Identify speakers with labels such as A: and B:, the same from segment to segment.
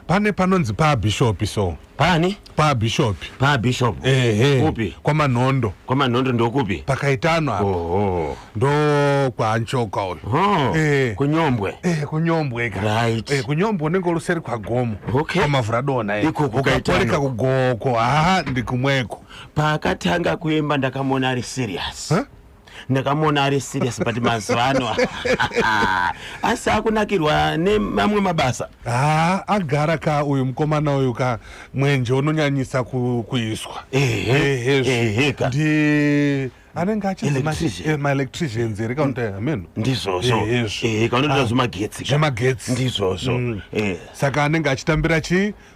A: pane panonzi paBishop so
B: pani
A: paBishop
B: upi
A: kwamanondo
B: ndokupi
A: pakaitano hapo ndo kwaanchoka uyu
B: kunyombwe
A: kunyombwe
B: right
A: kunyombwe unenge luseri kwagomo
B: okay
A: kwamavhuradona
B: ukatoreka
A: kugoko ndikumweko
B: pakatanga kuimba ndakamona ari serious ndakamona ari serious but mazano asi akunakirwa nemamwe mabasa
A: agara ka uyu mukomana uyu ka mwenje unonyanyisa kuiswa ndi anenge achizima-electricians ere kaunta ameno
B: ndizvozvo kaunotira zvemagetsi ndizvozvo
A: saka anenge achitambira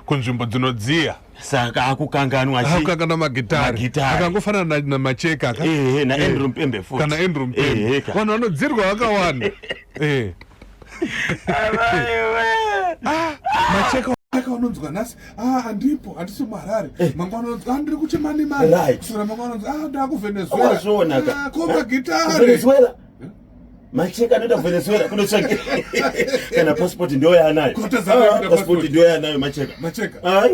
A: kunzvimbo dzinodziya
B: saka akukanganwa
A: magitari akangofanana namacheka
B: naandrew mpembe futi
A: kana andrew mpembe vanhu vanodzirwa vakawanda macheka unonzwa nhasi handipo handisi muharare mangwana unonzwa ndiri kuchimanimani kusura mangwana unonzwa ndakuvenezuela komagitari
B: macheka anoenda kuvenezuela kunotsvake kana passport ndio yanayo passport ndio yanayo macheka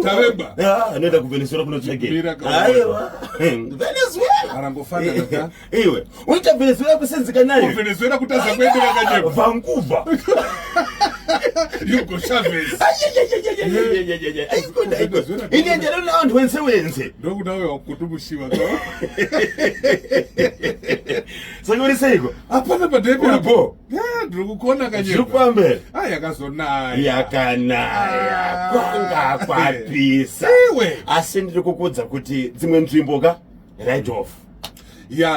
A: taremba
B: anoenda kuvenezuela kunotsvake aiwa venezuela
A: arangofanana
B: iwe uita venezuela kusenzeka nayo
A: venezuela kutaza kwedu vakanyeba
B: Vancouver
A: Hugo Chavez
B: iniendera navantu wense
A: ndokudawe wakutumushiwa
B: saka uri seiko
A: apana padepi
B: apo
A: ndiri kuona kanyeba
B: zviri kupamberi
A: yakanaya
B: kwanga kwapisa asi ndiri kukudza kuti dzimwe nzvimbo right off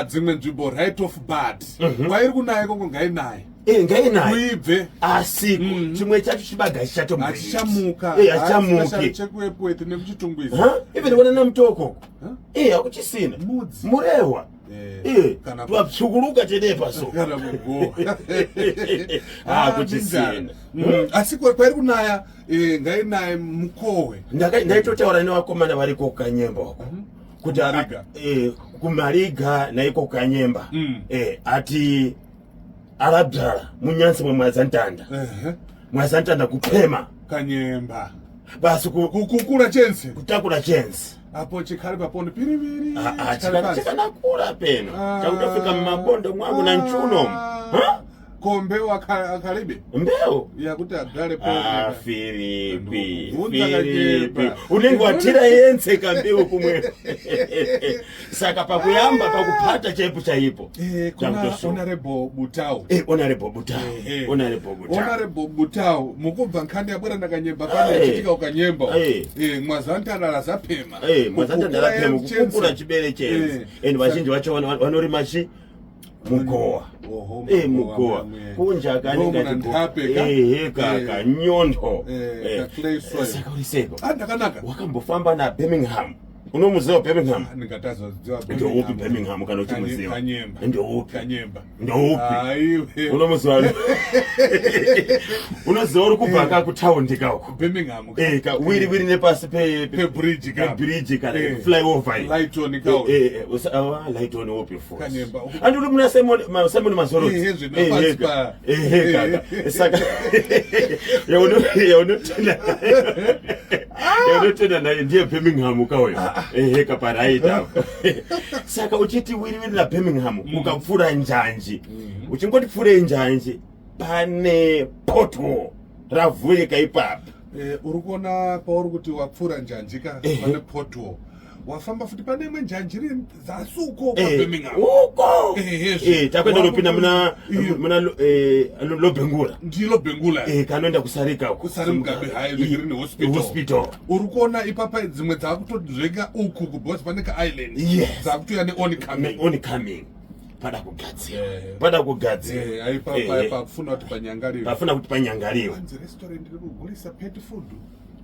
A: dzimwe nzvimbo right off but kwairi kunaya koko ngainaye
B: uibve asi chimwe chacho chibaga
A: chichamuka chekuepwete nekuchitungwiza
B: even wana namutoko akuchisina murewa twapsukuluka chedepa so kuchisina
A: asi kwairi kunaya ngainaye mukohwe
B: ndaitotaura nevakomana variko kukanyemba uko kuti kumariga naiko kukanyemba ati arabdala munyansi mwazantanda mwazantanda kupema
A: kanyemba
B: basi
A: kukura chense
B: kutakura chense
A: apo chikari paponi piriviri
B: chikanakura peno chakutofika mumabondo mwangu na nchuno
A: kombe akalibe
B: mbeo
A: yakuti agare
B: Filipi unenge watira yense kambeu kumwe saka pakuyamba pakupata chaipo chaipo
A: honorable Butao mukubva nkandi yabwera ndakanyemba pane chitika ukanyemba mwazantana razapema
B: mwazantana razapema kukukura chibere chense and vazhinji vacho vanorima mugowa mugowa kunja kaningaka nyondo saka uriseko
A: ndakanaka
B: wakambofamba na Birmingham unomuziva Birmingham ndoupi Birmingham kana uchimuziva ndoupi unomuziva unoziva uri kubva kakutaundi kako
A: Birmingham
B: wiri nepasi
A: pebridge
B: kana flyover lighton upi fusi andi uri muna Simon Mazoroti saka yaunotenda naye ndiye Birmingham kauyo kaparaita saka uchiti wiri na Birmingham ukapfura njanji uchingoti pfure njanji pane poto ravhurika ipapo
A: uri kuona pauri kuti wapfura njanji pane poto wafamba futi pane imwe njanji iri zasi uko paBirmingham
B: uko takwenda lopinda muna lobhengura
A: ndilobhengula
B: kanoenda kusarika uko
A: kusari mugabe hayi hospital uri kuona ipapa dzimwe dzakutozveka uku kubhosi pane kaisland dzakutoya
B: neoncoming pada kugadzira
A: pafuna kuti panyangariwe anzi restaurant iri kugurisa pet food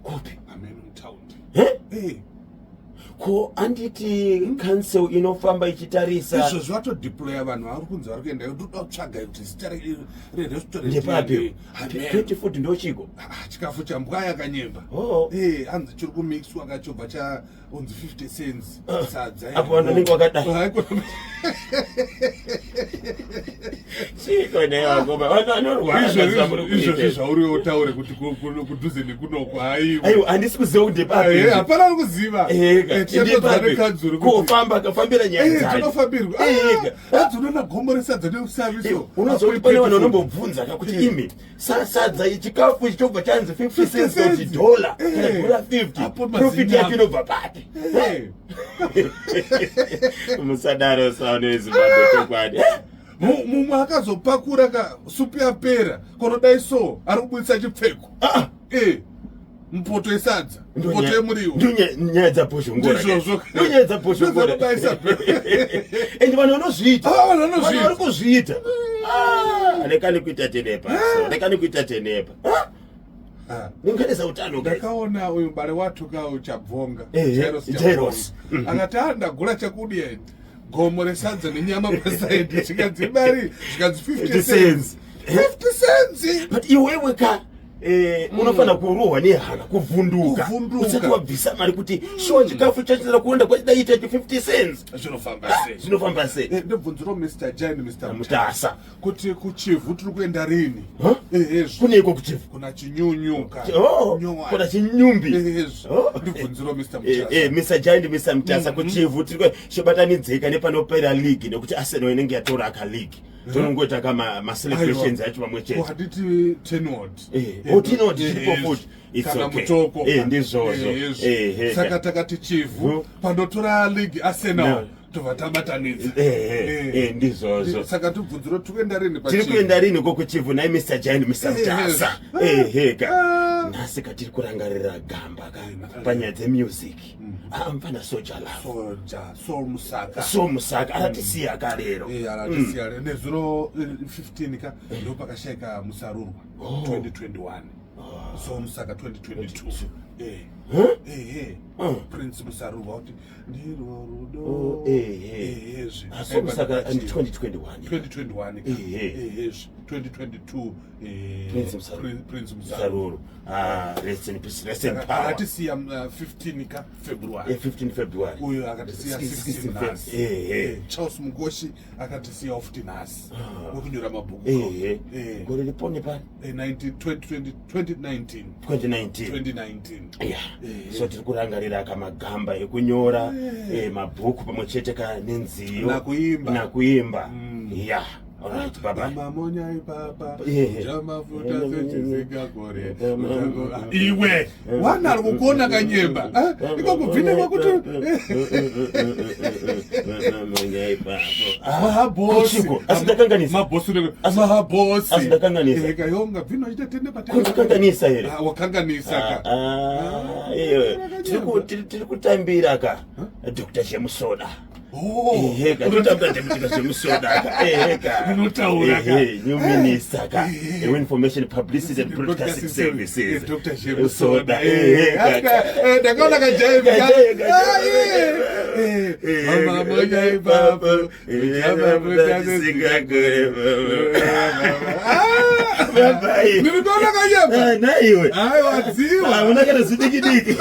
B: kupi
A: ameno mutaundi
B: ko anditi council inofamba ichitarisa
A: izvo zvatodeploya vanhu vari kunzi vari kuenda toda kutsvaga kuti zita rerestaurant
B: ndepapi pet food ndochiko
A: chikafu chambwa yakanyemba hanzi chiri kumixwa kachobva chaunzi 50 cents sadza
B: apo vanhu vanenge vakadai chiko newa ngoma vanorwara
A: izvo zvauri utaure kuti kudhuze nekunoko
B: aiwa handisi kuziva kuti ndepapi
A: hapana kuziva
B: kufamba kafambira nyaya dzacho
A: tinofambirwa adzonoona gombo resadza neusaviso
B: unoziva kuti pane vanhu vanombobvunza kuti imi sadza chikafu chichobva chanzi 50 cents of $1 kana $50 profit yacho inobva papi musadaro sauno yezimbabwe chokwadi
A: mumwe akazopakura supu yapera konodai so ari kubudisa chipfeko mupoto yesadza mupoto yemuriwo
B: nyaya dzaposhongorandizvozvo nyaya dzaposhongorabaisa ende vanhu vanozviita vanhu vari kuzviita lekani kuita tenepa lekani kuita tenepa ninganisa utano
A: ndakaona uyu mubare watuka uchabvonga Jairos akati ndagura chakudya gomo resadza nenyama pasaidi zvikanzi mari zvikanzi 50 cents 50 cents
B: but iwewe ka unofana kurohwa nehana kuvhunduka usati wabvisa mari kuti shuwa chikafu chachira kuenda kwachidaita 50 cents zvinofamba sei
A: ndobvunziro Mr. Jane Mr.
B: Mutasa
A: kuti kuchivhu tiri kuenda rini
B: kuneiko kuchivhu
A: kuna chinyunyuka
B: kuna chinyumbi
A: ndobvunziro Mr. Mutasa
B: Mr. Jane Mr. Mutasa kuchivhu tiri kuchibatanidzika nepanopera league nekuti Arsenal inenge yatora aka league tonongoita kama celebrations yacho pamwe chete
A: haditi 10 word
B: otinoti chiripo futi it's okay ndizvozvo
A: saka takati chivhu pandotora league Arsenal tovatabatanidza
B: ndizvozvo
A: saka tibvunziro tikuenda rini
B: tiri kuenda rini kokuchivhu naye Mr. Jane Mr. Mutasa nhasi katiri kurangarira gamba panyaya dzemusic amfana soja Soul Musaka aratisiya kalero
A: aratisiya nezuro 15 ka ndo pakashayika Musarurwa 2021 Soul Musaka 2022 Prince Musarurwa kuti ndiro rudo
B: Soul Musaka 2021
A: 2022 Prince
B: Musarurwa rest in peace rest in power
A: aratisiya 15 ka February
B: 15 February
A: uyo akatisiya 16 Charles Mugoshi akatisiya 15 ukunyora mabhuku
B: gore lipone pa
A: 2019
B: yeah so tiri kurangarira kamagamba ekunyora mabhuku pamwe chete nenziyo nakuimba yeah. Alright, baba.
A: Mamonya ipapa. Jama futa sechiziga kore. Iwe. Wana alikuona kanyemba. Iko kupinde kwakuti.
B: Mamonya ipapa.
A: Mahabosi.
B: Asitakanganisa.
A: Mahabosi.
B: Asitakanganisa.
A: Eka yonga vino itatende patende.
B: Kukanganisa here.
A: Wakanganisa ka.
B: Tiri kutambira ka. Dr. Shemusoda. New minister ka information publicity and broadcasting services
A: Dr. Shemusoda ndakaona kajaiva mama moja ipapa jama broadcasting nilikuona kajaiva
B: naiwe
A: ayo wadziwa
B: unakana zidikidiki